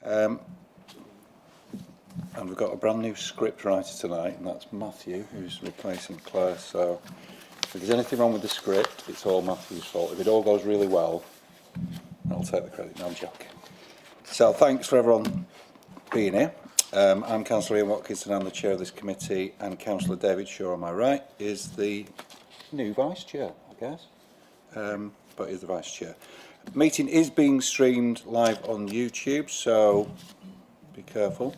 And we've got a brand new script writer tonight, and that's Matthew, who's replacing Claire. So if there's anything wrong with the script, it's all Matthew's fault. If it all goes really well, I'll take the credit. No, I'm joking. So thanks for everyone being here. I'm Councillor Ian Watkinson, I'm the chair of this committee, and Councillor David Shaw on my right is the new vice chair, I guess, but is the vice chair. The meeting is being streamed live on YouTube, so be careful.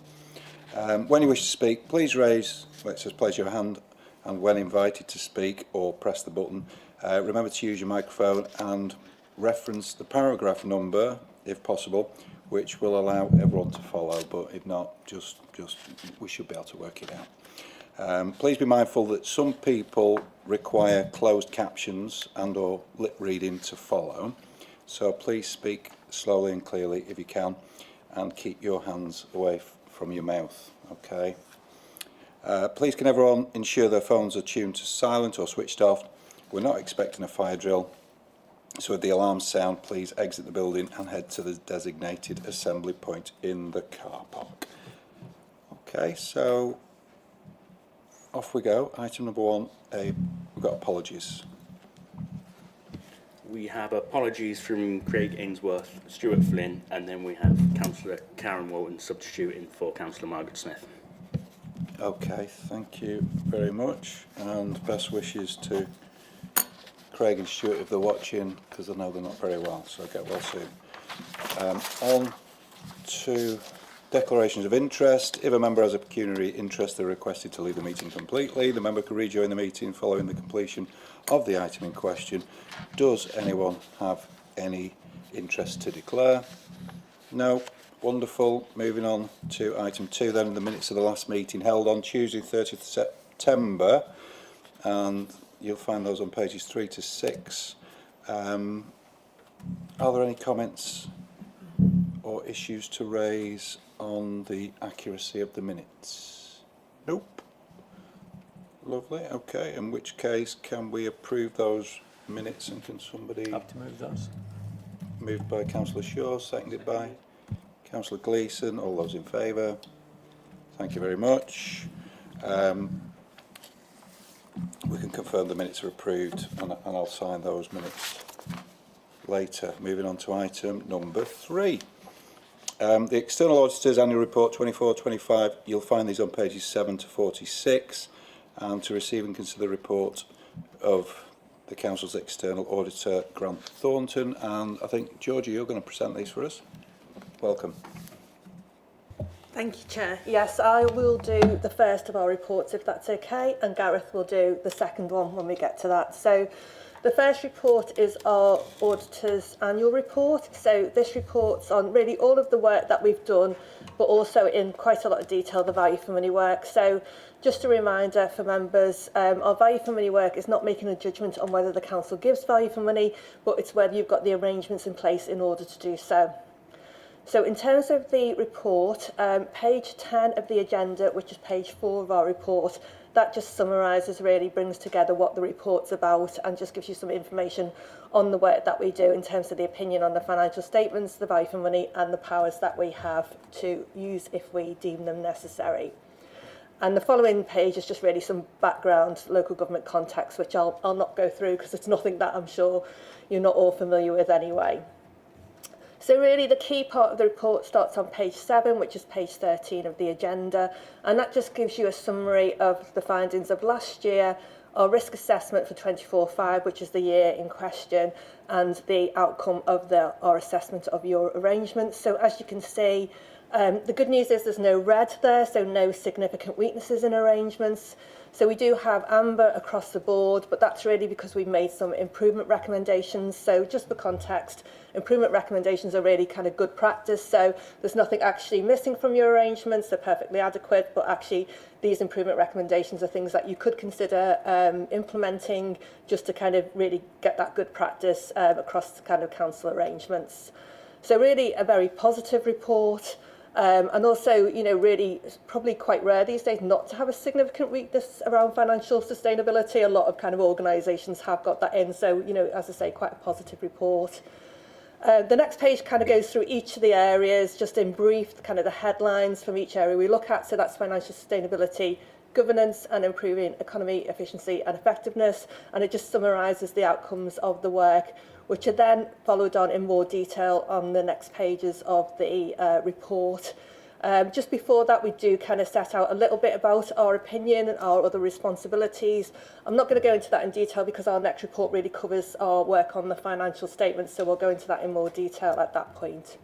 When you wish to speak, please raise, where it says place your hand, and when invited to speak, or press the button. Remember to use your microphone and reference the paragraph number, if possible, which will allow everyone to follow, but if not, just we should be able to work it out. Please be mindful that some people require closed captions and or lip reading to follow, so please speak slowly and clearly if you can, and keep your hands away from your mouth, okay? Please can everyone ensure their phones are tuned to silent or switched off. We're not expecting a fire drill, so if the alarms sound, please exit the building and head to the designated assembly point in the car park. Okay, so off we go. Item number one, we've got apologies. We have apologies from Craig Ainsworth, Stuart Flynn, and then we have Councillor Karen Walton substituting for Councillor Margaret Smith. Okay, thank you very much, and best wishes to Craig and Stuart if they're watching, because I know they're not very well, so get well soon. On to declarations of interest. If a member has a pecuniary interest, they're requested to leave the meeting completely. The member can rejoin the meeting following the completion of the item in question. Does anyone have any interest to declare? No. Wonderful. Moving on to item 2 then, the minutes of the last meeting held on Tuesday 30th September, and you'll find those on pages 3 to 6. Are there any comments or issues to raise on the accuracy of the minutes? Nope. Lovely. Okay, in which case can we approve those minutes, and can somebody... Have to move those. Moved by Councillor Shaw, seconded by Councillor Gleeson. All those in favour? Thank you very much. We can confirm the minutes are approved, and I'll sign those minutes later. Moving on to item number 3. The External Auditor's Annual Report 24-25, you'll find these on pages 7 to 46, and to receive and consider the report of the Council's External Auditor, Grant Thornton, and I think, Georgie, you're going to present these for us. Welcome. Thank you, Chair. Yes, I will do the first of our reports, if that's okay, and Gareth will do the second one when we get to that. So the first report is our Auditor's Annual Report. So this reports on really all of the work that we've done, but also in quite a lot of detail the value for money work. So just a reminder for members, our value for money work is not making a judgment on whether the council gives value for money, but it's whether you've got the arrangements in place in order to do so. So in terms of the report, page 10 of the agenda, which is page 4 of our report, that just summarises, really brings together what the report's about and just gives you some information on the work that we do in terms of the opinion on the financial statements, the value for money and the powers that we have to use if we deem them necessary. And the following page is just really some background local government context, which I'll not go through because it's nothing that I'm sure you're not all familiar with anyway. So really the key part of the report starts on page 7, which is page 13 of the agenda, and that just gives you a summary of the findings of last year, our risk assessment for 24-5, which is the year in question, and the outcome of our assessment of your arrangements. So as you can see, the good news is there's no red there, so no significant weaknesses in arrangements. So we do have amber across the board, but that's really because we've made some improvement recommendations. So just for context, improvement recommendations are really kind of good practice. So there's nothing actually missing from your arrangements. They're perfectly adequate, but actually these improvement recommendations are things that you could consider implementing just to kind of really get that good practice across the kind of council arrangements. So really a very positive report. And also, you know, really probably quite rare these days not to have a significant weakness around financial sustainability. A lot of kind of organisations have got that in. So, you know, as I say, quite a positive report. The next page kind of goes through each of the areas, just in brief, kind of the headlines from each area we look at. So that's financial sustainability, governance and improving economy, efficiency and effectiveness. And it just summarises the outcomes of the work, which are then followed on in more detail on the next pages of the report. Just before that, we do kind of set out a little bit about our opinion and our other responsibilities. I'm not going to go into that in detail because our next report really covers our work on the financial statements, so we'll go into that in more detail at that point.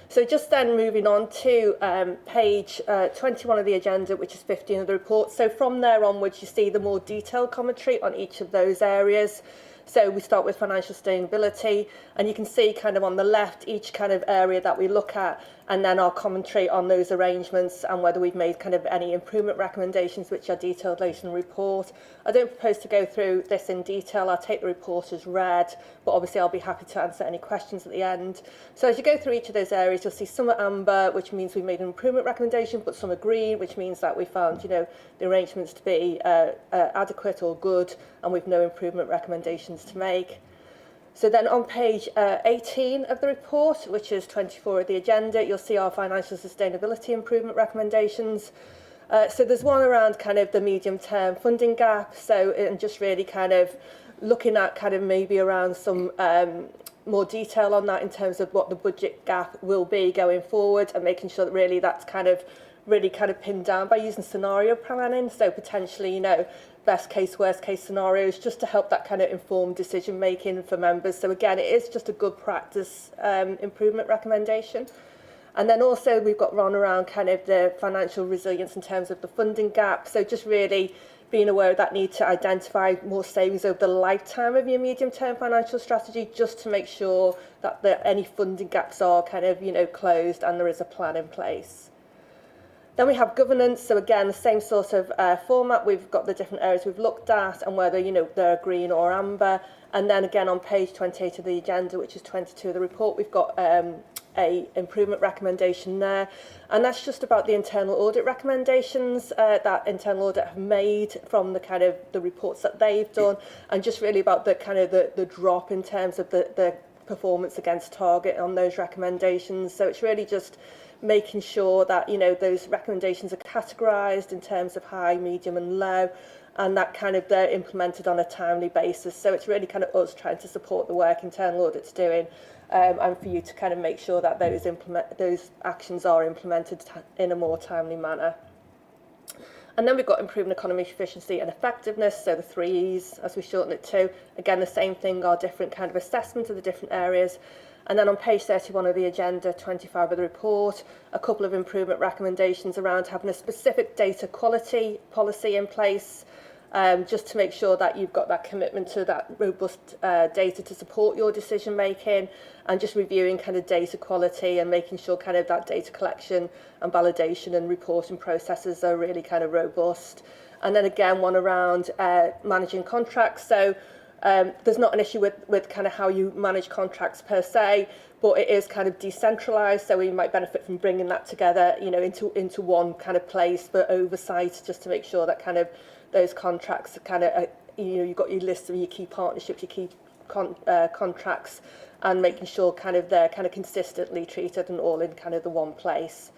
So just then moving on to page 21 of the agenda, which is 15 of the report. So from there onwards, you see the more detailed commentary on each of those areas. So we start with financial sustainability, and you can see kind of on the left each kind of area that we look at, and then our commentary on those arrangements and whether we've made kind of any improvement recommendations, which are detailed later in the report. I don't propose to go through this in detail. I'll take the report as read, but obviously I'll be happy to answer any questions at the end. So as you go through each of those areas, you'll see some are amber, which means we've made an improvement recommendation, but some are green, which means that we found, you know, the arrangements to be adequate or good, and we've no improvement recommendations to make. So then on page 18 of the report, which is 24 of the agenda, you'll see our financial sustainability improvement recommendations. So there's one around kind of the medium-term funding gap, so and just really kind of looking at kind of maybe around some more detail on that in terms of what the budget gap will be going forward, and making sure that really that's kind of really kind of pinned down by using scenario planning, so potentially, you know, best case, worst case scenarios, just to help that kind of informed decision making for members. So again, it is just a good practice improvement recommendation. And then also we've got run around kind of the financial resilience in terms of the funding gap. So just really being aware of that need to identify more savings over the lifetime of your medium-term financial strategy, just to make sure that any funding gaps are kind of, you know, closed and there is a plan in place. Then we have governance, so again, the same sort of format. We've got the different areas we've looked at and whether, you know, they're green or amber. And then again on page 28 of the agenda, which is 22 of the report, we've got a improvement recommendation there. And that's just about the internal audit recommendations that internal audit have made from the kind of the reports that they've done, and just really about the kind of the drop in terms of the performance against target on those recommendations. So it's really just making sure that, you know, those recommendations are categorised in terms of high, medium and low, and that kind of they're implemented on a timely basis. So it's really kind of us trying to support the work internal audit's doing, and for you to kind of make sure that those actions are implemented in a more timely manner. And then we've got improving economy, efficiency and effectiveness, so the 3 E's as we shorten it to. Again, the same thing, our different kind of assessment of the different areas. And then on page 31 of the agenda, 25 of the report, a couple of improvement recommendations around having a specific data quality policy in place, just to make sure that you've got that commitment to that robust data to support your decision making, and just reviewing kind of data quality and making sure kind of that data collection and validation and reporting processes are really kind of robust. And then again, one around managing contracts. So there's not an issue with kind of how you manage contracts per se, but it is kind of decentralised, so we might benefit from bringing that together, you know, into one kind of place for oversight, just to make sure that kind of those contracts are kind of, you know, you've got your list of your key partnerships, your key contracts, and making sure kind of they're kind of consistently treated and all in kind of the one place.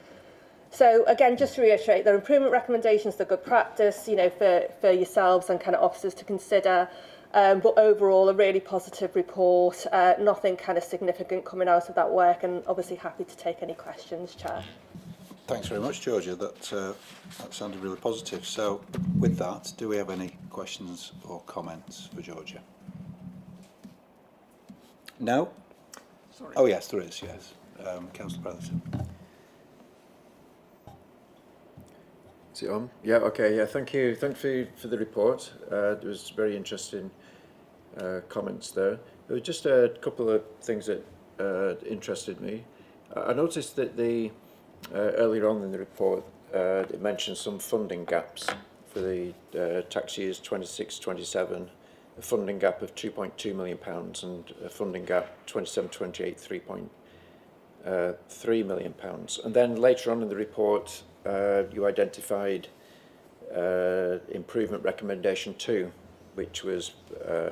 So again, just to reiterate, there are improvement recommendations, they're good practice, you know, for yourselves and kind of officers to consider. But overall, a really positive report, nothing kind of significant coming out of that work, and obviously happy to take any questions, Chair. Thanks very much, Georgia. That sounded really positive. So with that, do we have any questions or comments for Georgia? No? Sorry. Oh yes, there is, yes. Councillor Brotherton. Is it on? Yeah, okay, yeah, thank you. Thanks for the report. There was very interesting comments there. There were just a couple of things that interested me. I noticed that earlier on in the report, it mentioned some funding gaps for the tax years 26-27, a funding gap of £2.2 million and a funding gap 27-28, £3.3 million. And then later on in the report, you identified improvement recommendation 2, which was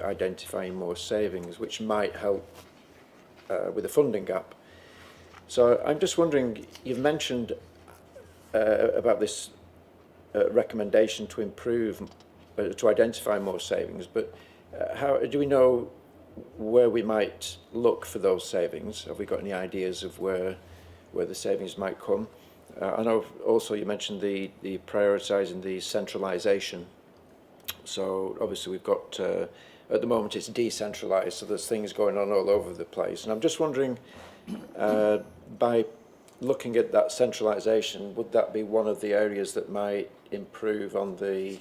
identifying more savings, which might help with a funding gap. So I'm just wondering, you've mentioned about this recommendation to improve, to identify more savings, but how do we know where we might look for those savings? Have we got any ideas of where the savings might come? I know also you mentioned the prioritising the centralisation. So obviously we've got, at the moment it's decentralised, so there's things going on all over the place. And I'm just wondering, by looking at that centralisation, would that be one of the areas that might improve on the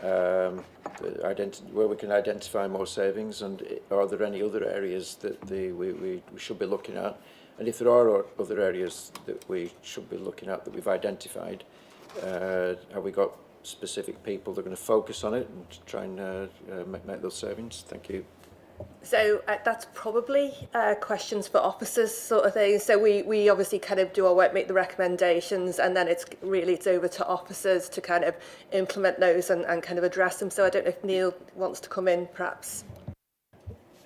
where we can identify more savings, and are there any other areas that we should be looking at? And if there are other areas that we should be looking at that we've identified, have we got specific people that are going to focus on it and try and make those savings? Thank you. So that's probably questions for officers sort of thing. So we obviously kind of do our work, make the recommendations, and then it's over to officers to kind of implement those and kind of address them. So I don't know if Neil wants to come in perhaps.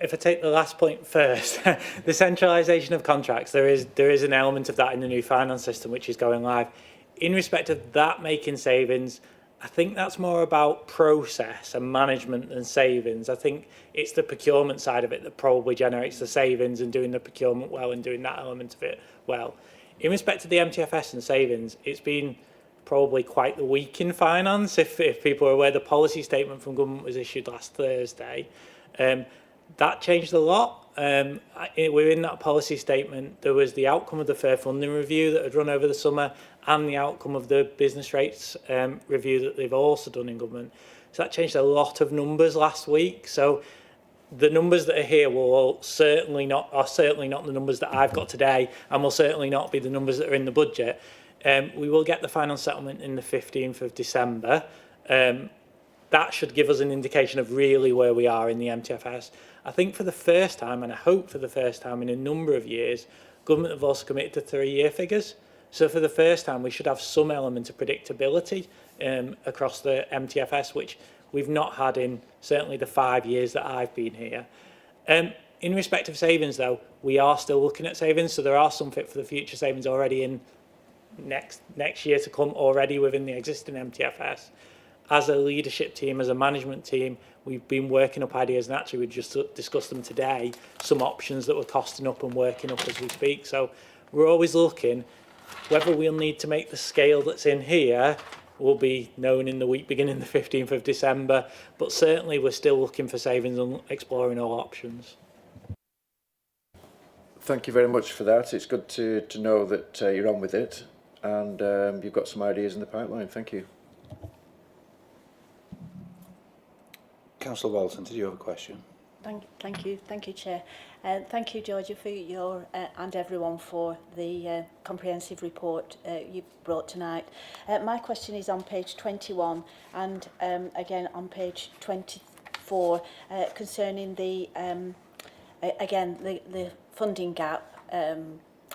If I take the last point first, the centralisation of contracts, there is an element of that in the new finance system which is going live. In respect of that making savings, I think that's more about process and management than savings. I think it's the procurement side of it that probably generates the savings, and doing the procurement well and doing that element of it well. In respect to the MTFS and savings, it's been probably quite the week in finance. If people are aware, the policy statement from government was issued last Thursday. That changed a lot. Within that policy statement, there was the outcome of the fair funding review that had run over the summer, and the outcome of the business rates review that they've also done in government. So that changed a lot of numbers last week. So the numbers that are here are certainly not the numbers that I've got today, and will certainly not be the numbers that are in the budget. We will get the final settlement in the 15th of December. That should give us an indication of really where we are in the MTFS. I think for the first time, and I hope for the first time in a number of years, government have also committed to 3-year figures. So for the first time, we should have some element of predictability across the MTFS, which we've not had in certainly the 5 years that I've been here. In respect of savings, though, we are still looking at savings. So there are some fit for the future savings already in next year to come already within the existing MTFS. As a leadership team, as a management team, we've been working up ideas, and actually we just discussed them today, some options that we're costing up and working up as we speak. So we're always looking. Whether we'll need to make the scale that's in here will be known in the week beginning the 15th of December, but certainly we're still looking for savings and exploring all options. Thank you very much for that. It's good to know that you're on with it, and you've got some ideas in the pipeline. Thank you. Councillor Walton, did you have a question? Thank you, Chair. Thank you, Georgia, for your and everyone for the comprehensive report you brought tonight. My question is on page 21 and again on page 24 concerning the again the funding gap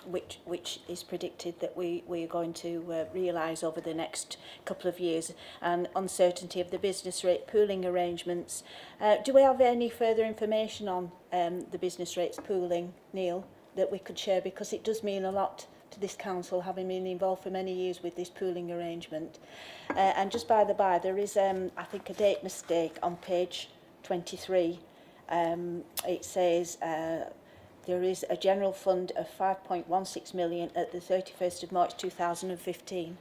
which is predicted that we are going to realise over the next couple of years, and uncertainty of the business rate pooling arrangements. Do we have any further information on the business rates pooling, Neil, that we could share? Because it does mean a lot to this council, having been involved for many years with this pooling arrangement. And just by the by, there is, I think, a date mistake on page 23. It says there is a general fund of 5.16 million at the 31st of March 2015.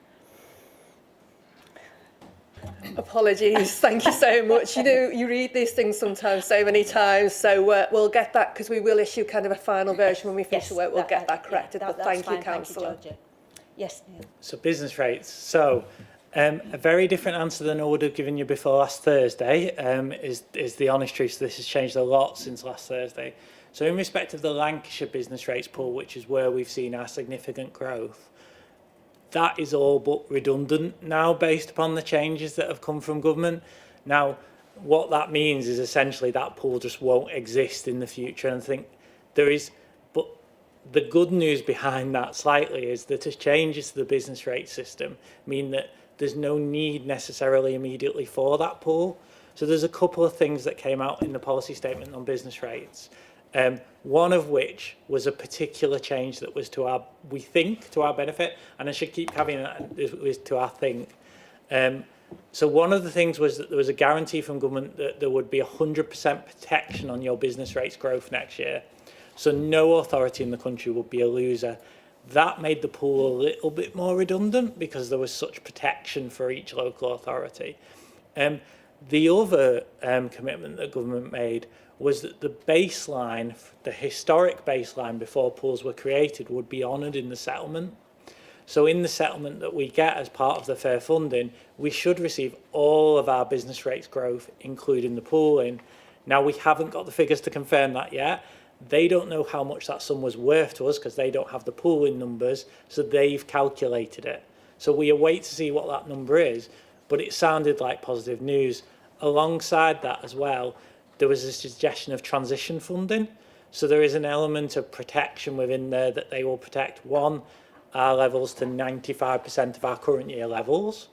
Apologies, thank you so much. You know, you read these things sometimes so many times, so we'll get that, because we will issue kind of a final version when we finish the work. We'll get that corrected, but thank you, Councillor. Yes, Neil. So business rates. So a very different answer than I would have given you before last Thursday is the honest truth. So this has changed a lot since last Thursday. So in respect of the Lancashire business rates pool, which is where we've seen our significant growth, that is all but redundant now based upon the changes that have come from government. Now, what that means is essentially that pool just won't exist in the future. And I think there is, but the good news behind that slightly is that as changes to the business rate system mean that there's no need necessarily immediately for that pool. So there's a couple of things that came out in the policy statement on business rates. One of which was a particular change that was to our, we think, to our benefit, and I should keep having that, it was to our think. So one of the things was that there was a guarantee from government that there would be 100% protection on your business rates growth next year. So no authority in the country would be a loser. That made the pool a little bit more redundant because there was such protection for each local authority. The other commitment that government made was that the baseline, the historic baseline before pools were created, would be honoured in the settlement. So in the settlement that we get as part of the fair funding, we should receive all of our business rates growth, including the pooling. Now, we haven't got the figures to confirm that yet. They don't know how much that sum was worth to us because they don't have the pooling numbers, so they've calculated it. So we await to see what that number is, but it sounded like positive news. Alongside that as well, there was a suggestion of transition funding. So there is an element of protection within there that they will protect, one, our levels to 95% of our current year levels.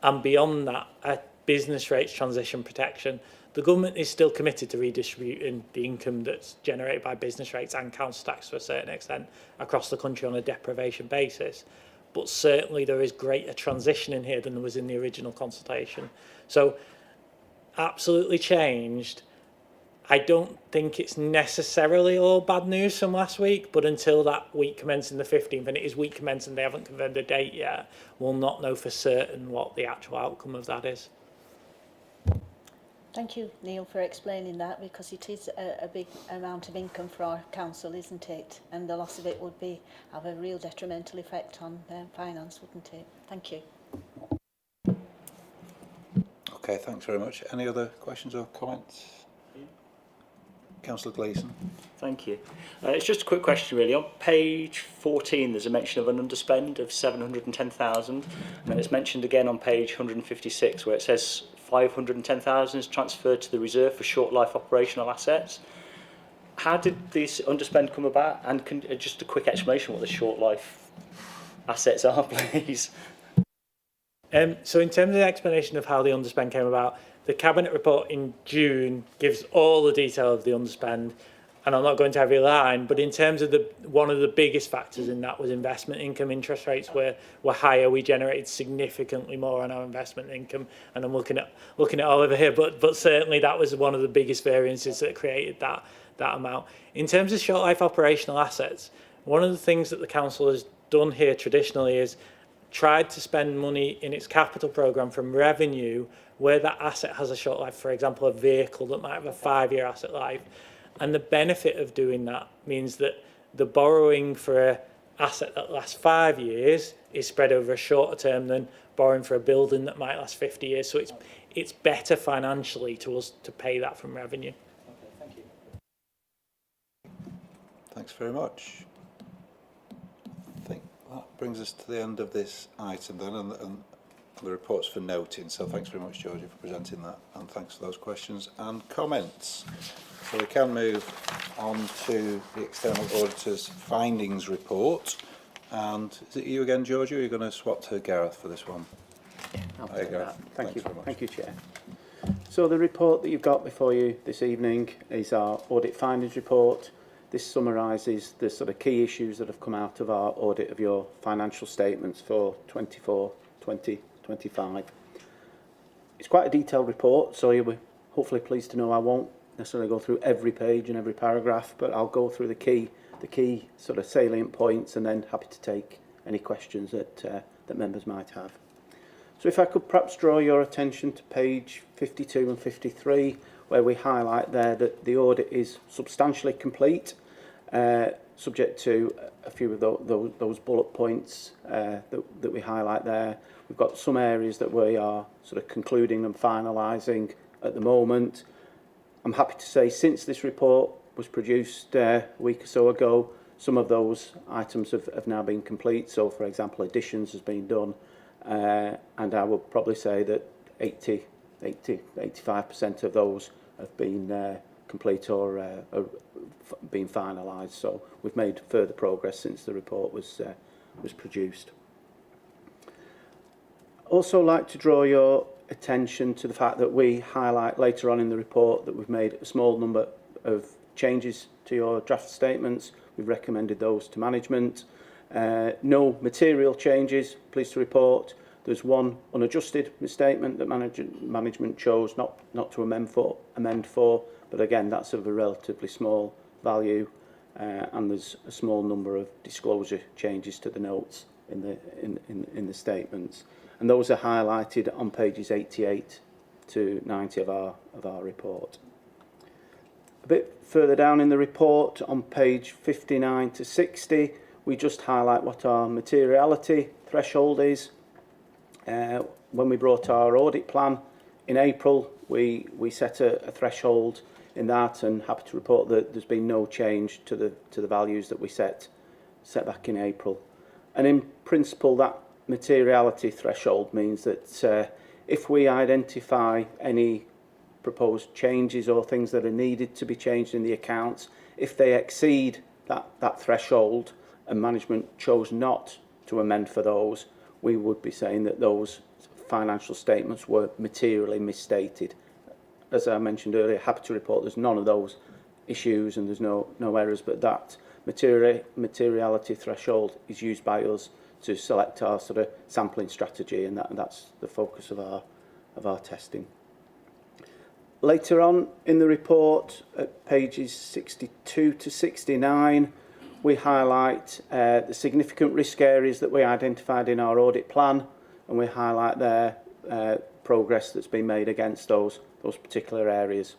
And beyond that, a business rates transition protection. The government is still committed to redistributing the income that's generated by business rates and council tax to a certain extent across the country on a deprivation basis. But certainly there is greater transition in here than there was in the original consultation. So absolutely changed. I don't think it's necessarily all bad news from last week, but until that week commencing the 15th, and it is week commencing, they haven't confirmed a date yet, we'll not know for certain what the actual outcome of that is. Thank you, Neil, for explaining that, because it is a big amount of income for our council, isn't it? And the loss of it would have a real detrimental effect on finance, wouldn't it? Thank you. Okay, thanks very much. Any other questions or comments? Councillor Gleeson. Thank you. It's just a quick question really. On page 14 there's a mention of an underspend of 710,000, and then it's mentioned again on page 156 where it says 510,000 is transferred to the reserve for short life operational assets. How did this underspend come about, and just a quick explanation what the short life assets are, please? So in terms of the explanation of how the underspend came about, the Cabinet report in June gives all the detail of the underspend, and I'm not going to every line, but in terms of one of the biggest factors in that was investment income. Interest rates were higher. We generated significantly more on our investment income, and I'm looking at all over here, but certainly that was one of the biggest variances that created that amount. In terms of short life operational assets, one of the things that the council has done here traditionally is tried to spend money in its capital programme from revenue where that asset has a short life, for example, a vehicle that might have a 5-year asset life. And the benefit of doing that means that the borrowing for an asset that lasts 5 years is spread over a shorter term than borrowing for a building that might last 50 years. So it's better financially to us to pay that from revenue. Okay, thank you. Thanks very much. I think that brings us to the end of this item then, and the reports for noting. So thanks very much, Georgie, for presenting that, and thanks for those questions and comments. So we can move on to the external auditor's findings report. And is it you again, Georgie, or are you going to swap to Gareth for this one? Yeah, I'll There you take go. that. Thank you. Thanks very much. Thank you, Chair. So the report that you've got before you this evening is our audit findings report. This summarises the sort of key issues that have come out of our audit of your financial statements for 24-20-25. It's quite a detailed report, so you'll be hopefully pleased to know I won't necessarily go through every page and every paragraph, but I'll go through the key sort of salient points, and then happy to take any questions that members might have. So if I could perhaps draw your attention to page 52 and 53, where we highlight there that the audit is substantially complete, subject to a few of those bullet points that we highlight there. We've got some areas that we are sort of concluding and finalising at the moment. I'm happy to say since this report was produced a week or so ago, some of those items have now been complete. So, for example, additions has been done, and I would probably say that 85% of those have been complete or been finalised. So we've made further progress since the report was produced. Also like to draw your attention to the fact that we highlight later on in the report that we've made a small number of changes to your draft statements. We've recommended those to management. No material changes, pleased to report. There's one unadjusted misstatement that management chose not to amend for, but again, that's of a relatively small value, and there's a small number of disclosure changes to the notes in the statements, and those are highlighted on pages 88 to 90 of our report. A bit further down in the report, on page 59 to 60, we just highlight what our materiality threshold is. When we brought our audit plan in April, we set a threshold in that, and happy to report that there's been no change to the values that we set back in April. And in principle, that materiality threshold means that if we identify any proposed changes or things that are needed to be changed in the accounts, if they exceed that threshold and management chose not to amend for those, we would be saying that those financial statements were materially misstated. As I mentioned earlier, happy to report there's none of those issues and there's no errors, but that materiality threshold is used by us to select our sort of sampling strategy, and that's the focus of our testing. Later on in the report, at pages 62 to 69, we highlight the significant risk areas that we identified in our audit plan, and we highlight their progress that's been made against those particular areas.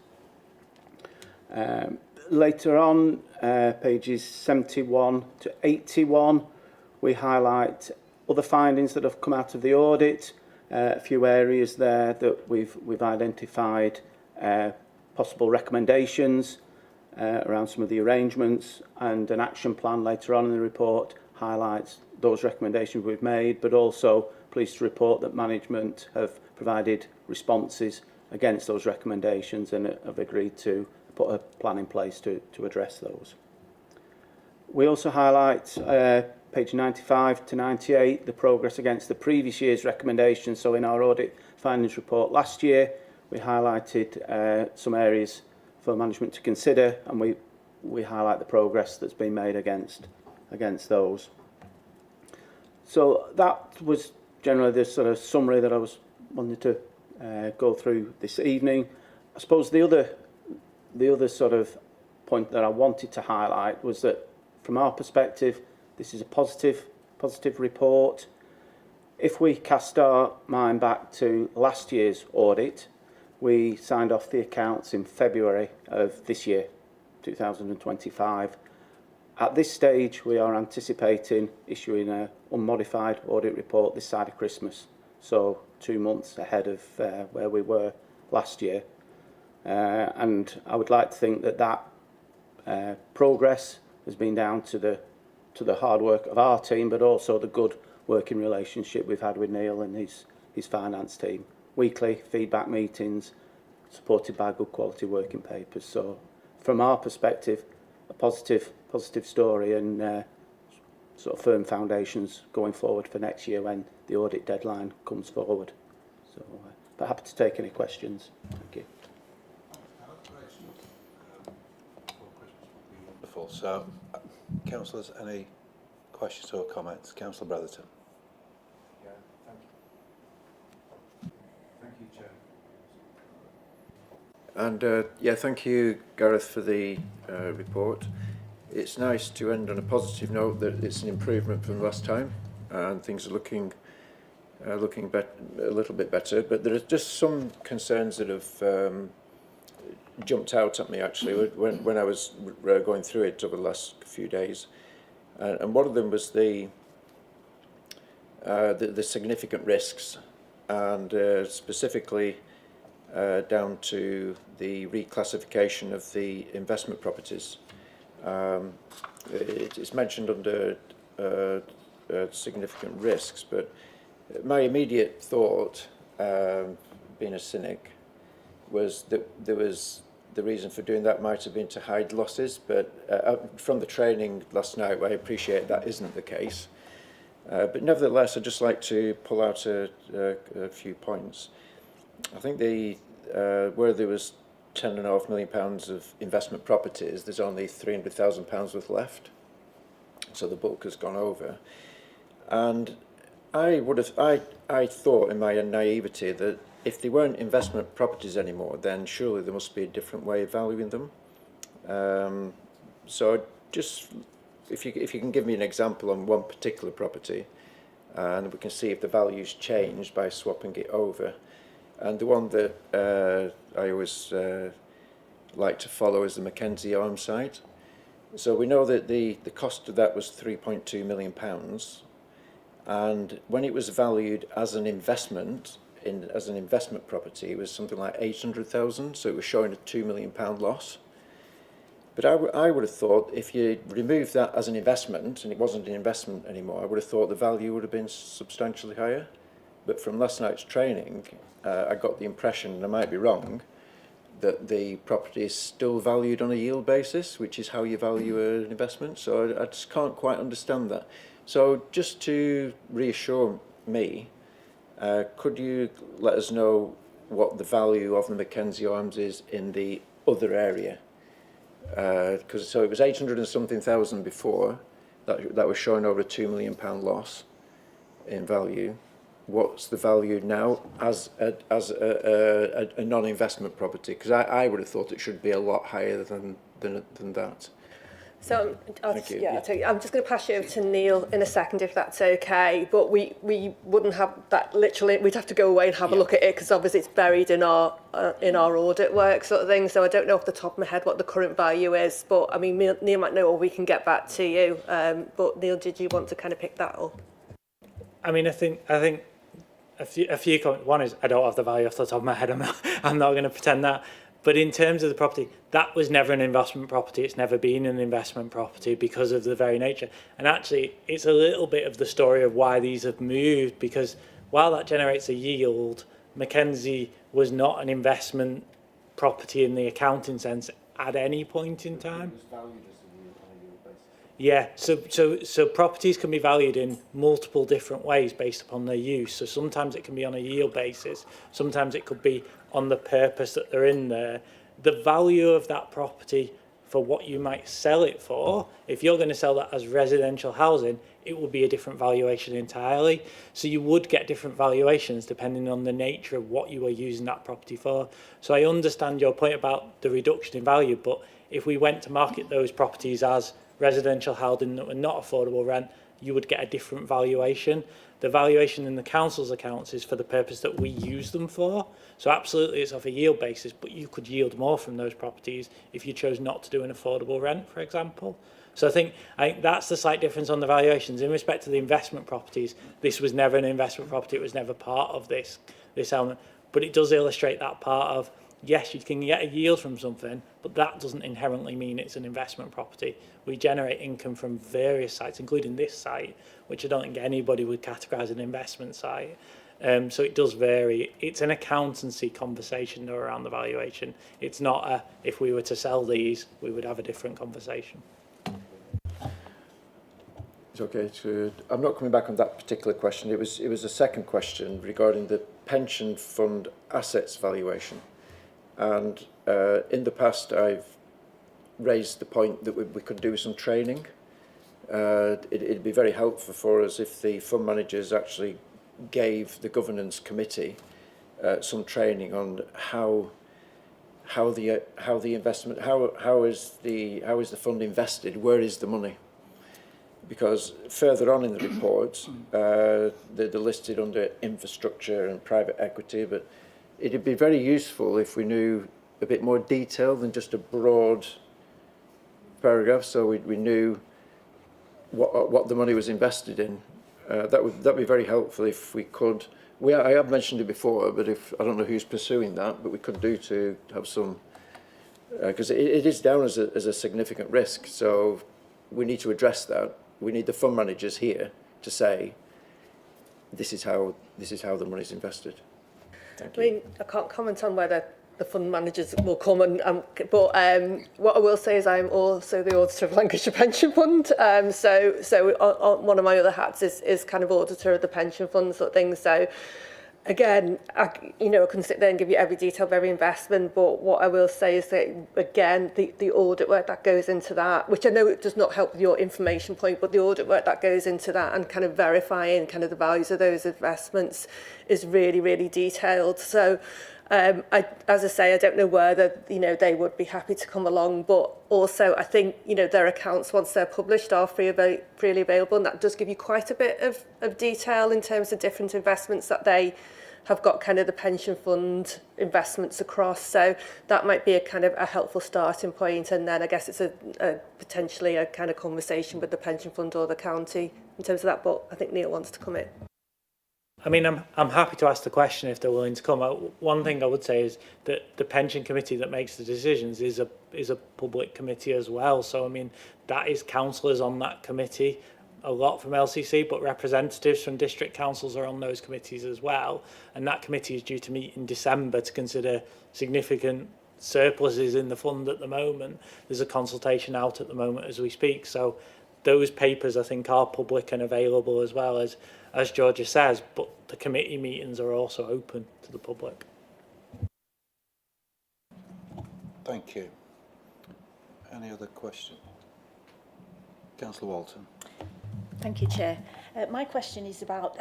Later on, pages 71 to 81, we highlight other findings that have come out of the audit, a few areas there that we've identified possible recommendations around some of the arrangements, and an action plan later on in the report highlights those recommendations we've made, but also pleased to report that management have provided responses against those recommendations and have agreed to put a plan in place to address those. We also highlight page 95 to 98 the progress against the previous year's recommendations. So in our audit findings report last year, we highlighted some areas for management to consider, and we highlight the progress that's been made against those. So that was generally the sort of summary that I was wanting to go through this evening. I suppose the other sort of point that I wanted to highlight was that from our perspective, this is a positive report. If we cast our mind back to last year's audit, we signed off the accounts in February of this year, 2025. At this stage, we are anticipating issuing an unmodified audit report this side of Christmas, so 2 months ahead of where we were last year. And I would like to think that progress has been down to the hard work of our team, but also the good working relationship we've had with Neil and his finance team. Weekly feedback meetings supported by good quality working papers. So from our perspective, a positive story, and sort of firm foundations going forward for next year when the audit deadline comes forward. So, but happy to take any questions. Thank you. Wonderful. So, councillors, any questions or comments? Councillor Brotherton. Yeah, thank you. Thank you, Chair. And yeah, thank you, Gareth, for the report. It's nice to end on a positive note that it's an improvement from last time, and things are looking a little bit better. But there are just some concerns that have jumped out at me actually when I was going through it over the last few days, and one of them was the significant risks, and specifically down to the reclassification of the investment properties. It's mentioned under significant risks, but my immediate thought, being a cynic, was that the reason for doing that might have been to hide losses, but from the training last night, I appreciate that isn't the case. But nevertheless, I'd just like to pull out a few points. I think where there was £10.5 million of investment properties, there's only £300,000 worth left. So the bulk has gone over. And I thought in my naivety that if they weren't investment properties anymore, then surely there must be a different way of valuing them. So just, if you can give me an example on one particular property, and we can see if the value's changed by swapping it over. And the one that I always like to follow is the Mackenzie Arms site. So we know that the cost of that was £3.2 million, and when it was valued as an investment property, it was something like 800,000. So it was showing a £2 million loss. But I would have thought if you remove that as an investment and it wasn't an investment anymore, I would have thought the value would have been substantially higher. But from last night's training, I got the impression, and I might be wrong, that the property is still valued on a yield basis, which is how you value an investment. So I just can't quite understand that. So just to reassure me, could you let us know what the value of the Mackenzie Arms is in the other area? Because so it was 800 and something thousand before, that was showing over a £2 million loss in value. What's the value now as a non-investment property? Because I would have thought it should be a lot higher than that. So Thank you. yeah, Yeah. I'll tell you, I'm just going to pass you over to Neil in a second if that's okay. But we wouldn't have that literally. We'd have to go away and have a look at it because obviously it's buried in our audit work sort of thing. So I don't know off the top of my head what the current value is. But I mean, Neil might know, or we can get back to you. But Neil, did you want to kind of pick that up? I mean, I think a few comments. One is I don't have the value off the top of my head. I'm not going to pretend that. But in terms of the property, that was never an investment property. It's never been an investment property because of the very nature. And actually, it's a little bit of the story of why these have moved, because while that generates a yield, Mackenzie was not an investment property in the accounting sense at any point in time. Yeah, so properties can be valued in multiple different ways based upon their use. So sometimes it can be on a yield basis, sometimes it could be on the purpose that they're in there. The value of that property for what you might sell it for, if you're going to sell that as residential housing, it will be a different valuation entirely. So you would get different valuations depending on the nature of what you were using that property for. So I understand your point about the reduction in value, but if we went to market those properties as residential housing that were not affordable rent, you would get a different valuation. The valuation in the council's accounts is for the purpose that we use them for. So absolutely it's off a yield basis, but you could yield more from those properties if you chose not to do an affordable rent, for example. So I think that's the slight difference on the valuations. In respect to the investment properties, this was never an investment property, it was never part of this element. But it does illustrate that part of, yes, you can get a yield from something, but that doesn't inherently mean it's an investment property. We generate income from various sites, including this site, which I don't think anybody would categorise an investment site. So it does vary. It's an accountancy conversation though around the valuation. It's not a, if we were to sell these, we would have a different conversation. It's okay. I'm not coming back on that particular question. It was a second question regarding the pension fund assets valuation. And in the past, I've raised the point that we could do some training. It'd be very helpful for us if the fund managers actually gave the governance committee some training on how the investment, how is the fund invested, where is the money? Because further on in the report, they're listed under infrastructure and private equity, but it'd be very useful if we knew a bit more detail than just a broad paragraph, so we knew what the money was invested in. That'd be very helpful if we could. I have mentioned it before, but I don't know who's pursuing that, but we could do to have some, because it is down as a significant risk. So we need to address that. We need the fund managers here to say, this is how the money's invested. Thank you. I mean, I can't comment on whether the fund managers will come, but what I will say is I'm also the auditor of Lancashire Pension Fund. So one of my other hats is kind of auditor of the pension fund sort of thing. So Again, I couldn't sit there and give you every detail of every investment, but what I will say is that, again, the audit work that goes into that, which I know it does not help with your information point, but the audit work that goes into that and kind of verifying kind of the values of those investments is really, really detailed. So, as I say, I don't know whether, they would be happy to come along, but also I think, their accounts, once they're published, are freely available, and that does give you quite a bit of detail in terms of different investments that they have got, kind of the pension fund investments across. So that might be a kind of a helpful starting point, and then I guess it's a potentially a kind of conversation with the pension fund or the county in terms of that, but I think Neil wants to come in. I mean, I'm happy to ask the question if they're willing to come. One thing I would say is that the pension committee that makes the decisions is a public committee as well. So I mean, that is councillors on that committee, a lot from LCC, but representatives from district councils are on those committees as well. And that committee is due to meet in December to consider significant surpluses in the fund at the moment. There's a consultation out at the moment as we speak. So those papers, I think, are public and available as well as Georgia says, but the committee meetings are also open to the public. Thank you. Any other questions? Councillor Walton. Thank you, Chair. My question is about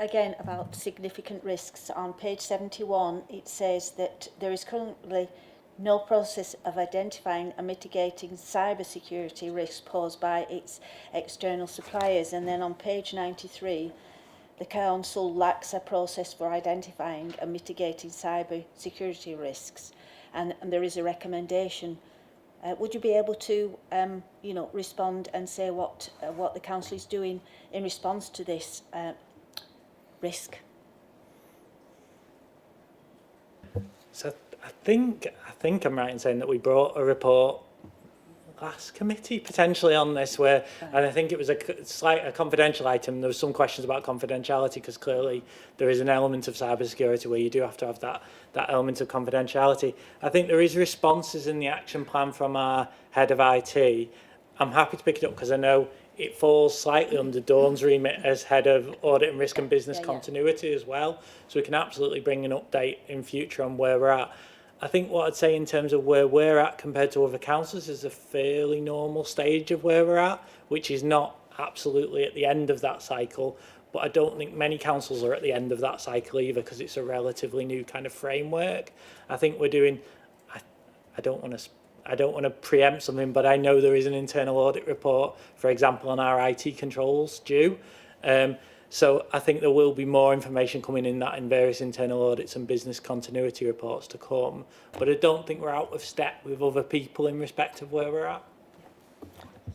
significant risks. On page 71, it says that there is currently no process of identifying and mitigating cybersecurity risks posed by its external suppliers. And then on page 93, the Council lacks a process for identifying and mitigating cyber security risks, and there is a recommendation. Would you be able to, respond and say what the Council is doing in response to this risk? So I think I'm right in saying that we brought a report last committee potentially on this, where, and I think it was a confidential item. There was some questions about confidentiality because clearly there is an element of cybersecurity where you do have to have that element of confidentiality. I think there is responses in the action plan from our head of IT. I'm happy to pick it up because I know it falls slightly under Dawn's remit as head of audit and risk and business continuity as well. So we can absolutely bring an update in future on where we're at. I think what I'd say in terms of where we're at compared to other councils is a fairly normal stage of where we're at, which is not absolutely at the end of that cycle, but I don't think many councils are at the end of that cycle either because it's a relatively new kind of framework. I think we're doing, I don't want to preempt something, but I know there is an internal audit report, for example, on our IT controls due. So I think there will be more information coming in that in various internal audits and business continuity reports to come. But I don't think we're out of step with other people in respect of where we're at.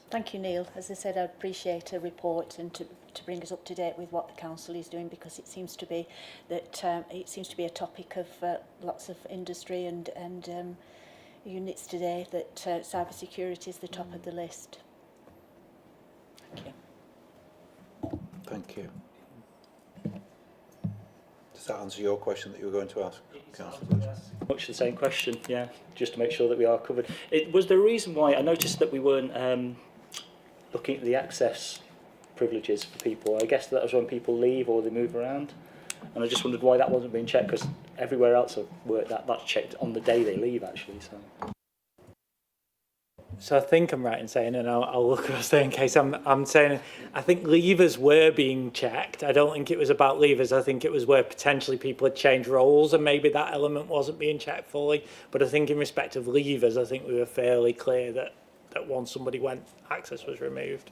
Thank you, Neil. As I said, I'd appreciate a report and to bring us up to date with what the council is doing, because it seems to be that it seems to be a topic of lots of industry and units today, that cyber security is the top of the list. Thank you. Thank you. Does that answer your question that you were going to ask, Councillor? Much the same question, yeah, just to make sure that we are covered. Was there a reason why I noticed that we weren't looking at the access privileges for people? I guess that was when people leave or they move around, and I just wondered why that wasn't being checked, because everywhere else I've worked that's checked on the day they leave actually. So I think I'm right in saying, and I'll look across there in case I'm saying, I think leavers were being checked. I don't think it was about leavers. I think it was where potentially people had changed roles and maybe that element wasn't being checked fully. But I think in respect of leavers, I think we were fairly clear that once somebody went, access was removed.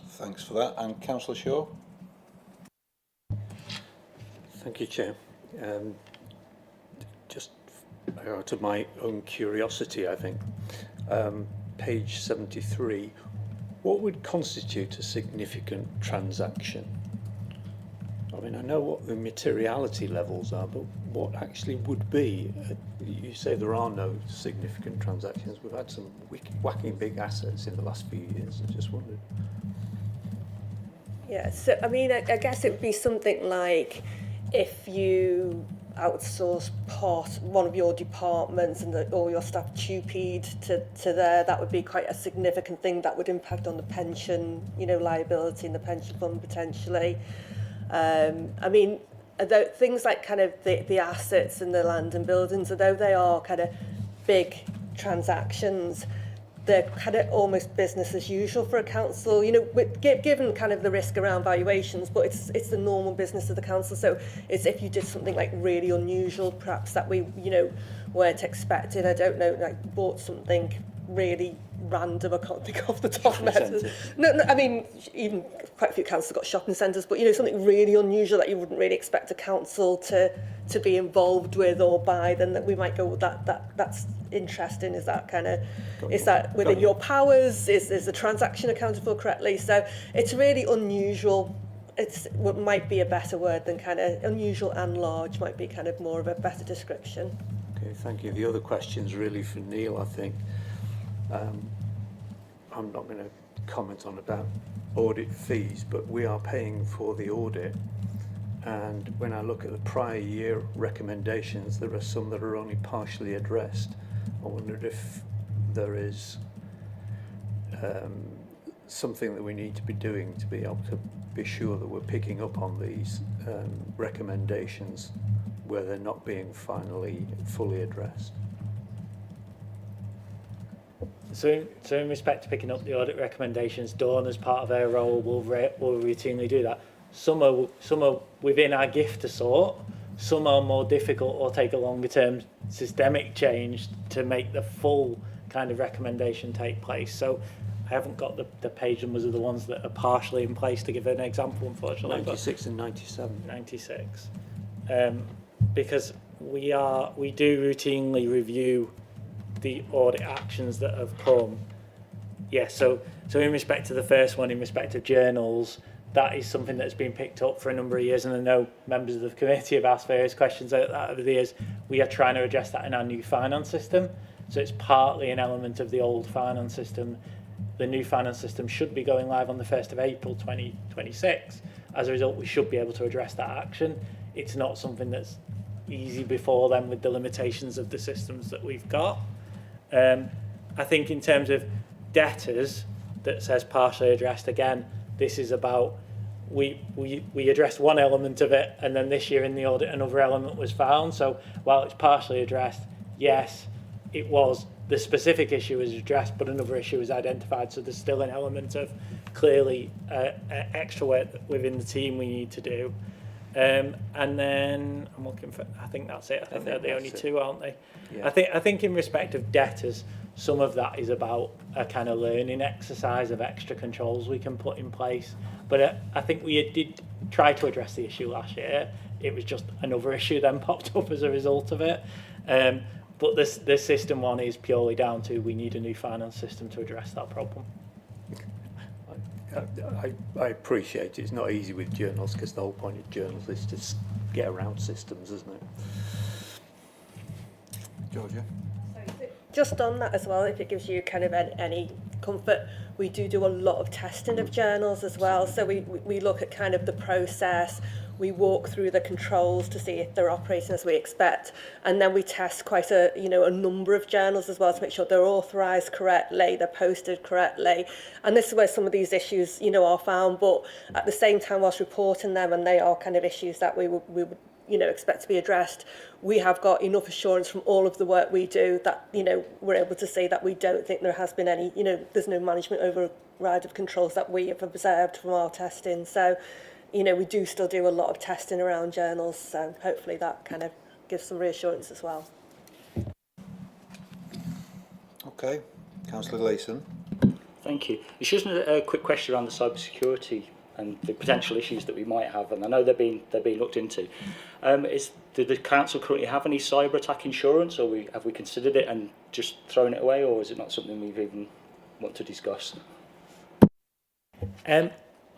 Thanks for that. And Councillor Shaw? Thank you, Chair. Just out of my own curiosity, I think, page 73, what would constitute a significant transaction? I mean, I know what the materiality levels are, but what actually would be? You say there are no significant transactions. We've had some whacking big assets in the last few years. I just wondered. Yeah, so I mean, I guess it would be something like if you outsource one of your departments and all your staff tupied to there, that would be quite a significant thing that would impact on the pension, liability in the pension fund potentially. I mean, although things like kind of the assets and the land and buildings, although they are kind of big transactions, they're kind of almost business as usual for a council, you know, given kind of the risk around valuations, but it's the normal business of the council. So it's if you did something like really unusual, perhaps that we, you know, weren't expecting, I don't know, like bought something really random, I can't think off the top of my head. No, I mean, even quite a few councils have got shopping centres, but, you know, something really unusual that you wouldn't really expect a council to be involved with or buy, then that we might go, that's interesting. Is that kind of, is that within your powers? Is the transaction accounted for correctly? So it's really unusual. It's what might be a better word than kind of unusual and large might be kind of more of a better description. Okay, thank you. The other question's really for Neil, I think. I'm not going to comment on about audit fees, but we are paying for the audit. And when I look at the prior year recommendations, there are some that are only partially addressed. I wondered if there is something that we need to be doing to be able to be sure that we're picking up on these recommendations where they're not being fully addressed. So in respect to picking up the audit recommendations, Dawn, as part of her role, will routinely do that. Some are within our gift to sort. Some are more difficult or take a longer term systemic change to make the full kind of recommendation take place. So I haven't got the page numbers of the ones that are partially in place to give an example, unfortunately. 96 and 97. 96. Because we do routinely review the audit actions that have come. Yeah, so in respect to the first one, in respect of journals, that is something that's been picked up for a number of years, and I know members of the committee have asked various questions about that over the years. We are trying to address that in our new finance system. So it's partly an element of the old finance system. The new finance system should be going live on the 1st of April 2026. As a result, we should be able to address that action. It's not something that's easy before then with the limitations of the systems that we've got. I think in terms of debtors, that says partially addressed, again, this is about we addressed one element of it, and then this year in the audit another element was found. So while it's partially addressed, yes, it was, the specific issue is addressed, but another issue is identified. So there's still an element of clearly extra work within the team we need to do. And then I'm looking for, I think that's it. I think they're the only two, aren't they? Yeah. I think in respect of debtors, some of that is about a kind of learning exercise of extra controls we can put in place. But I think we did try to address the issue last year. It was just another issue then popped up as a result of it. But this system one is purely down to we need a new finance system to address that problem. I appreciate it's not easy with journals, because the whole point of journals is to get around systems, isn't it? Georgia? Just on that as well, if it gives you kind of any comfort, we do a lot of testing of journals as well. So we look at kind of the process, we walk through the controls to see if they're operating as we expect, and then we test quite a number of journals as well to make sure they're authorised correctly, they're posted correctly, and this is where some of these issues are found. But at the same time, whilst reporting them, and they are kind of issues that we would expect to be addressed, we have got enough assurance from all of the work we do that we're able to say that we don't think there has been any there's no management override of controls that we have observed from our testing. So we do still do a lot of testing around journals, so hopefully that kind of gives some reassurance as well. Okay, Councillor Gleeson. Thank you. It's just a quick question around the cybersecurity and the potential issues that we might have, and I know they're being looked into. Do the council currently have any cyber attack insurance, or have we considered it and just thrown it away, or is it not something we've even want to discuss?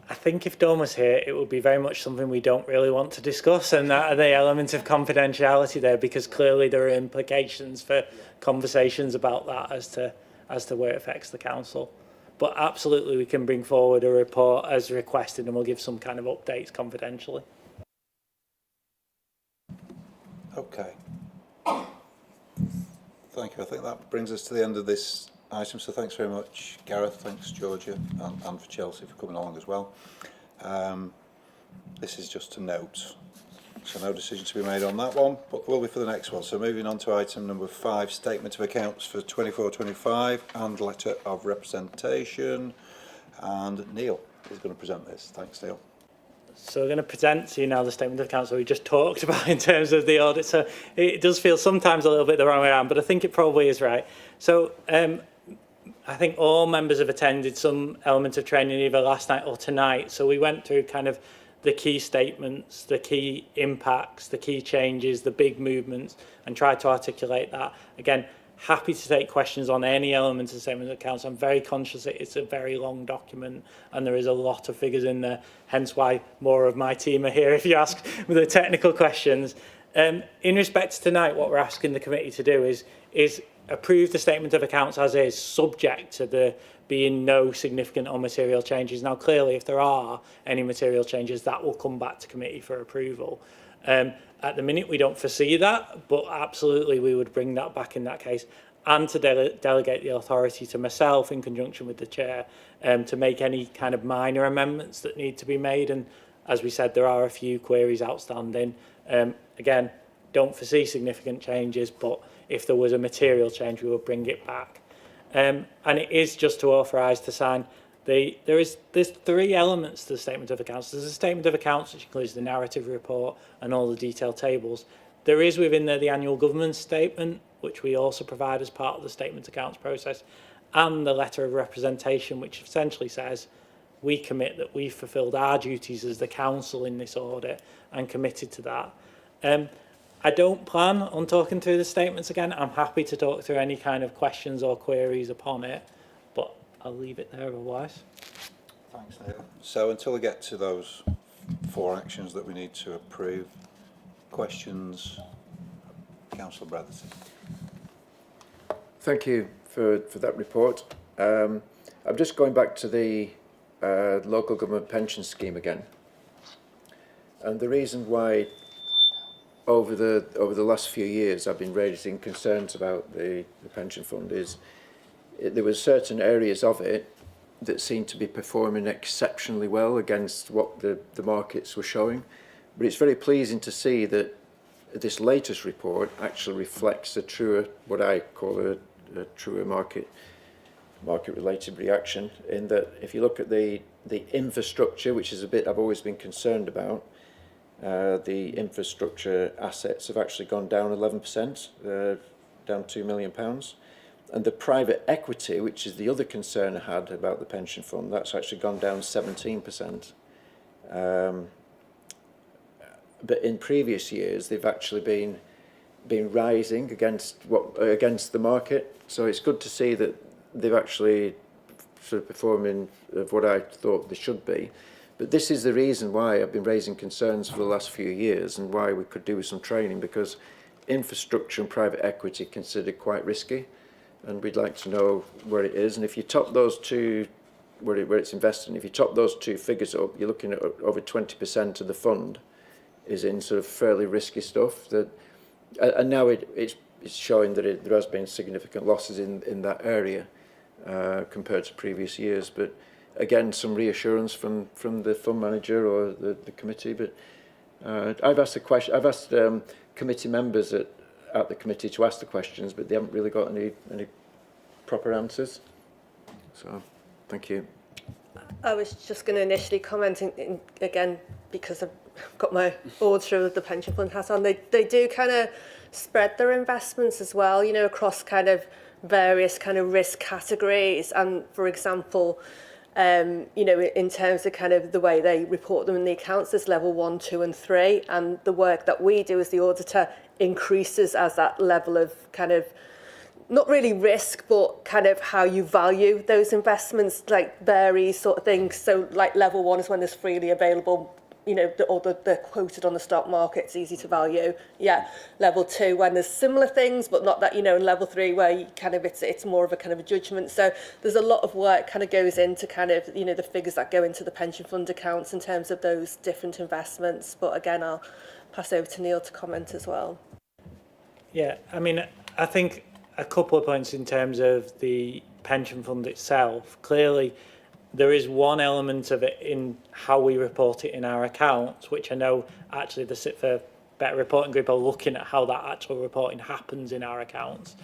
I think if Dawn was here, it would be very much something we don't really want to discuss, and that are the elements of confidentiality there, because clearly there are implications for conversations about that as to where it affects the council. But absolutely, we can bring forward a report as requested, and we'll give some kind of updates confidentially. Okay. Thank you. I think that brings us to the end of this item. So thanks very much, Gareth. Thanks, Georgia, and for Chelsea for coming along as well. this is just a note. So no decision to be made on that one, but will be for the next one. So moving on to item number 5, statement of accounts for 24-25 and letter of representation. And Neil is going to present this. Thanks, Neil. So we're going to present to you now the statement of accounts that we just talked about in terms of the audit. So it does feel sometimes a little bit the wrong way around, but I think it probably is right. So I think all members have attended some element of training either last night or tonight. So we went through kind of the key statements, the key impacts, the key changes, the big movements, and tried to articulate that. Again, happy to take questions on any element of the statement of accounts. I'm very conscious that it's a very long document and there is a lot of figures in there, hence why more of my team are here if you ask the technical questions. In respect to tonight, what we're asking the committee to do is approve the statement of accounts as is, subject to there being no significant or material changes. Now, clearly, if there are any material changes, that will come back to committee for approval. At the minute, we don't foresee that, but absolutely we would bring that back in that case, and to delegate the authority to myself in conjunction with the chair to make any kind of minor amendments that need to be made. And as we said, there are a few queries outstanding. Again, don't foresee significant changes, but if there was a material change, we would bring it back. And it is just to authorise to sign. There's 3 elements to the statement of accounts. There's a statement of accounts which includes the narrative report and all the detailed tables. There is within there the annual governance statement, which we also provide as part of the statement of accounts process, and the letter of representation, which essentially says we commit that we've fulfilled our duties as the council in this audit and committed to that. I don't plan on talking through the statements again. I'm happy to talk through any kind of questions or queries upon it, but I'll leave it there otherwise. Thanks, Neil. So until we get to those 4 actions that we need to approve, questions? Councillor Bretherton. Thank you for that report. I'm just going back to the local government pension scheme again. And the reason why over the last few years I've been raising concerns about the pension fund is there were certain areas of it that seemed to be performing exceptionally well against what the markets were showing. But it's very pleasing to see that this latest report actually reflects a truer, what I call a truer market-related reaction, in that if you look at the infrastructure, which is a bit I've always been concerned about, the infrastructure assets have actually gone down 11%, down £2 million. And the private equity, which is the other concern I had about the pension fund, that's actually gone down 17%. But in previous years, they've actually been rising against the market. So it's good to see that they've actually sort of performing of what I thought they should be. But this is the reason why I've been raising concerns for the last few years and why we could do with some training, because infrastructure and private equity are considered quite risky, and we'd like to know where it is. And if you top those two, where it's invested in, if you top those 2 figures up, you're looking at over 20% of the fund is in sort of fairly risky stuff. And now it's showing that there has been significant losses in that area compared to previous years. But again, some reassurance from the fund manager or the committee. But I've asked committee members at the committee to ask the questions, but they haven't really got any proper answers. So, thank you. I was just going to initially comment again, because I've got my auditor of the pension fund hat on. They do kind of spread their investments as well, you know, across kind of various kind of risk categories. And for example, you know, in terms of kind of the way they report them in the accounts, there's level 1, 2 and 3. And the work that we do as the auditor increases as that level of kind of, not really risk, but kind of how you value those investments, like varies sort of things. So like level 1 is when there's freely available, you know, or they're quoted on the stock market, it's easy to value. Yeah. Level 2 when there's similar things, but not that, you know, and level 3 where you kind of it's more of a kind of a judgment. So there's a lot of work kind of goes into kind of, you know, the figures that go into the pension fund accounts in terms of those different investments. But again, I'll pass over to Neil to comment as well. Yeah, I mean, I think a couple of points in terms of the pension fund itself. Clearly, there is one element of it in how we report it in our accounts, which I know actually the Sit for Better Reporting Group are looking at how that actual reporting happens in our accounts.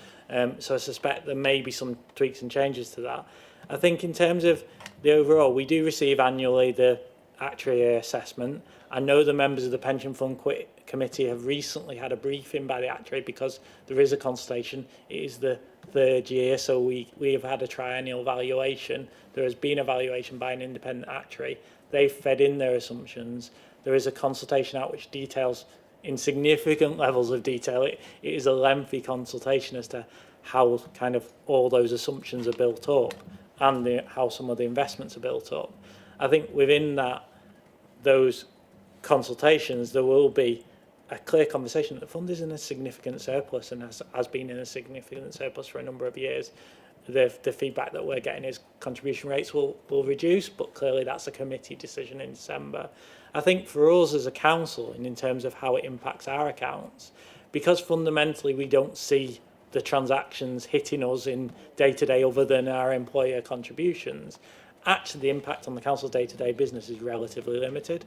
So I suspect there may be some tweaks and changes to that. I think in terms of the overall, we do receive annually the actuary assessment. I know the members of the Pension Fund Committee have recently had a briefing by the actuary because there is a consultation. It is the third year, so we have had a triennial valuation. There has been a valuation by an independent actuary. They've fed in their assumptions. There is a consultation out which details in significant levels of detail. It is a lengthy consultation as to how kind of all those assumptions are built up and how some of the investments are built up. I think within those consultations, there will be a clear conversation that the fund is in a significant surplus and has been in a significant surplus for a number of years. The feedback that we're getting is contribution rates will reduce, but clearly that's a committee decision in December. I think for us as a council, and in terms of how it impacts our accounts, because fundamentally we don't see the transactions hitting us in day-to-day other than our employer contributions, actually the impact on the council's day-to-day business is relatively limited.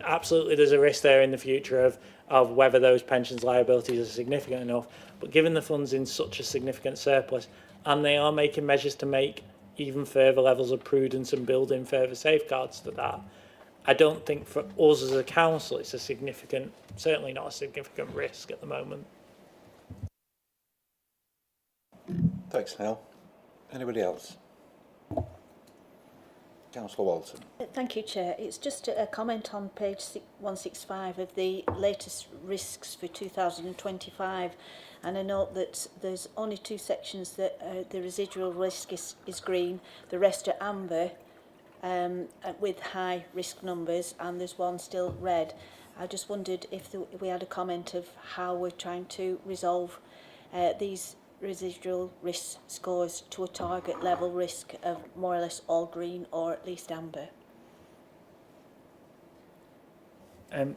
Absolutely there's a risk there in the future of whether those pensions liabilities are significant enough, but given the funds in such a significant surplus, and they are making measures to make even further levels of prudence and build in further safeguards to that, I don't think for us as a council it's a significant, certainly not a significant risk at the moment. Thanks, Neil. Anybody else? Councillor Walton. Thank you, Chair. It's just a comment on page 165 of the latest risks for 2025, and I note that there's only 2 sections that the residual risk is green, the rest are amber with high risk numbers, and there's one still red. I just wondered if we had a comment of how we're trying to resolve these residual risk scores to a target level risk of more or less all green or at least amber.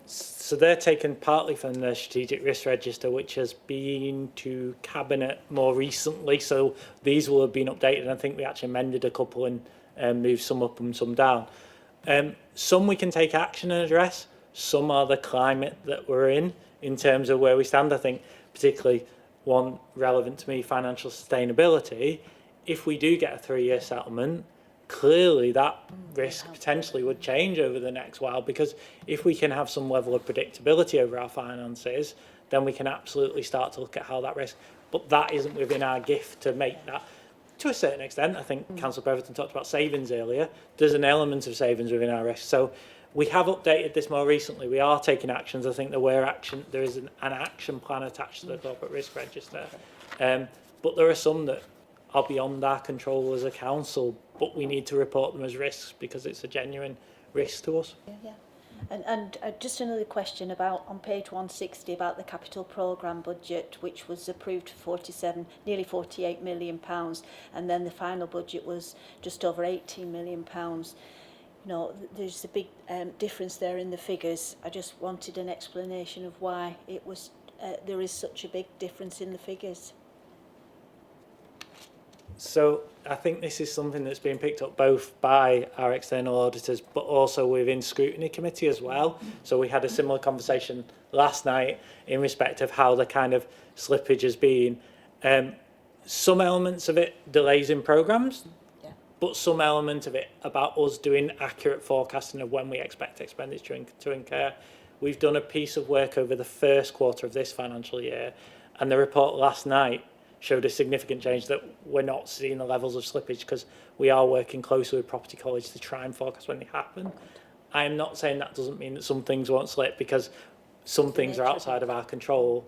So they're taken partly from the Strategic Risk Register, which has been to Cabinet more recently. So these will have been updated. I think we actually amended a couple and moved some up and some down. Some we can take action and address. Some are the climate that we're in terms of where we stand. I think particularly one relevant to me, financial sustainability. If we do get a 3-year settlement, clearly that risk potentially would change over the next while, because if we can have some level of predictability over our finances, then we can absolutely start to look at how that risk, but that isn't within our gift to make that. To a certain extent, I think Councillor Beverton talked about savings earlier. There's an element of savings within our risk. So we have updated this more recently. We are taking actions. I think there is an action plan attached to the corporate risk register. But there are some that are beyond our control as a council, but we need to report them as risks because it's a genuine risk to us. Yeah. And just another question about on page 160 about the capital programme budget, which was approved for nearly 48 million pounds, and then the final budget was just over 18 million pounds. You know, there's a big difference there in the figures. I just wanted an explanation of why it was there is such a big difference in the figures. So I think this is something that's been picked up both by our external auditors, but also within scrutiny committee as well. So we had a similar conversation last night in respect of how the kind of slippage has been. Some elements of it delays in programmes, but some element of it about us doing accurate forecasting of when we expect expenditure to incur. We've done a piece of work over the first quarter of this financial year, and the report last night showed a significant change that we're not seeing the levels of slippage because we are working closely with Property College to try and forecast when they happen. I am not saying that doesn't mean that some things won't slip, because some things are outside of our control,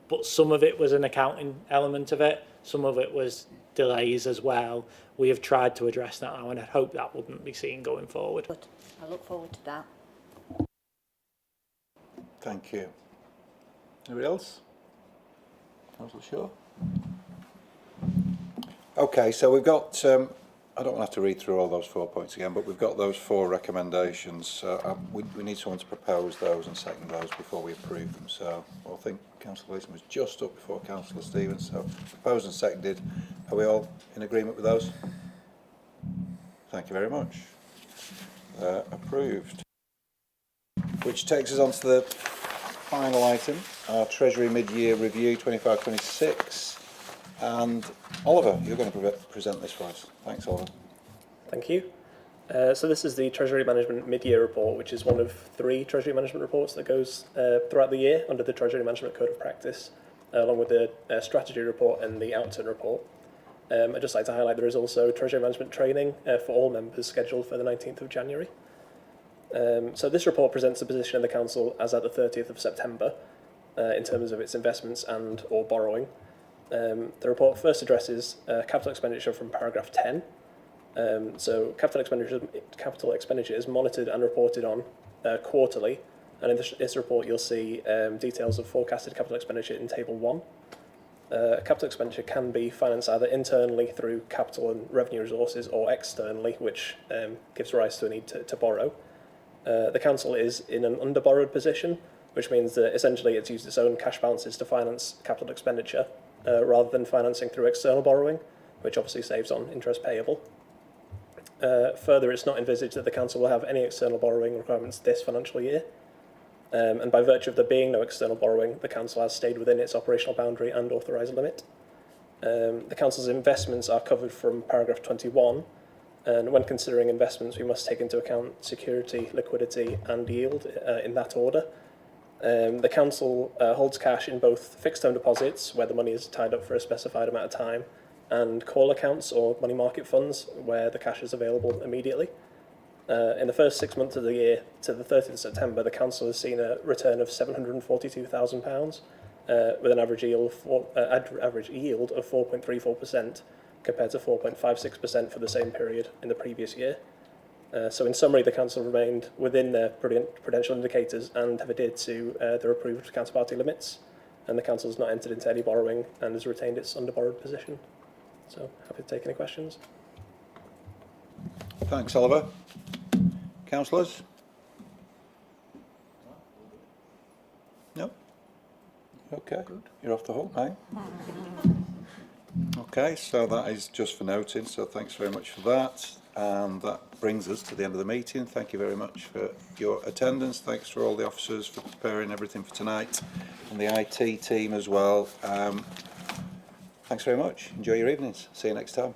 but some of it was an accounting element of it, some of it was delays as well. We have tried to address that now, and I hope that wouldn't be seen going forward. Good. I look forward to that. Thank you. Anybody else? Councillor Shaw? Okay, so we've got, I don't want to have to read through all those 4 points again, but we've got those 4 recommendations. We need someone to propose those and second those before we approve them. So I think Councillor Leeson was just up before Councillor Stevens. So proposed and seconded. Are we all in agreement with those? Thank you very much. approved. Which takes us on to the final item, our Treasury Mid-Year Review 25-26. And Oliver, you're going to present this for us. Thanks, Oliver. Thank you. So this is the Treasury Management Mid-Year Report, which is one of 3 Treasury Management reports that goes throughout the year under the Treasury Management Code of Practice, along with the Strategy Report and the Outturn Report. I'd just like to highlight there is also Treasury Management training for all members scheduled for the 19th of January. So this report presents the position of the Council as at the 30th of September in terms of its investments and or borrowing. The report first addresses capital expenditure from paragraph 10. So capital expenditure is monitored and reported on quarterly, and in this report you'll see details of forecasted capital expenditure in table 1. Capital expenditure can be financed either internally through capital and revenue resources or externally, which gives rise to a need to borrow. The Council is in an under-borrowed position, which means that essentially it's used its own cash balances to finance capital expenditure, rather than financing through external borrowing, which obviously saves on interest payable. Further, it's not envisaged that the Council will have any external borrowing requirements this financial year, and by virtue of there being no external borrowing, the Council has stayed within its operational boundary and authorised limit. The Council's investments are covered from paragraph 21, and when considering investments we must take into account security, liquidity and yield in that order. The Council holds cash in both fixed-term deposits, where the money is tied up for a specified amount of time, and call accounts or money market funds, where the cash is available immediately. In the first 6 months of the year to the 30th of September, the Council has seen a return of £742,000 with an average yield of 4.34% compared to 4.56% for the same period in the previous year. So in summary, the Council remained within their prudential indicators and have adhered to their approved counterparty limits, and the Council has not entered into any borrowing and has retained its under-borrowed position. So happy to take any questions. Thanks, Oliver. Councillors? No? Okay, you're off the hook, mate. Okay, so that is just for noting, so thanks very much for that. And that brings us to the end of the meeting. Thank you very much for your attendance. Thanks to all the officers for preparing everything for tonight, and the IT team as well. Thanks very much. Enjoy your evenings. See you next time.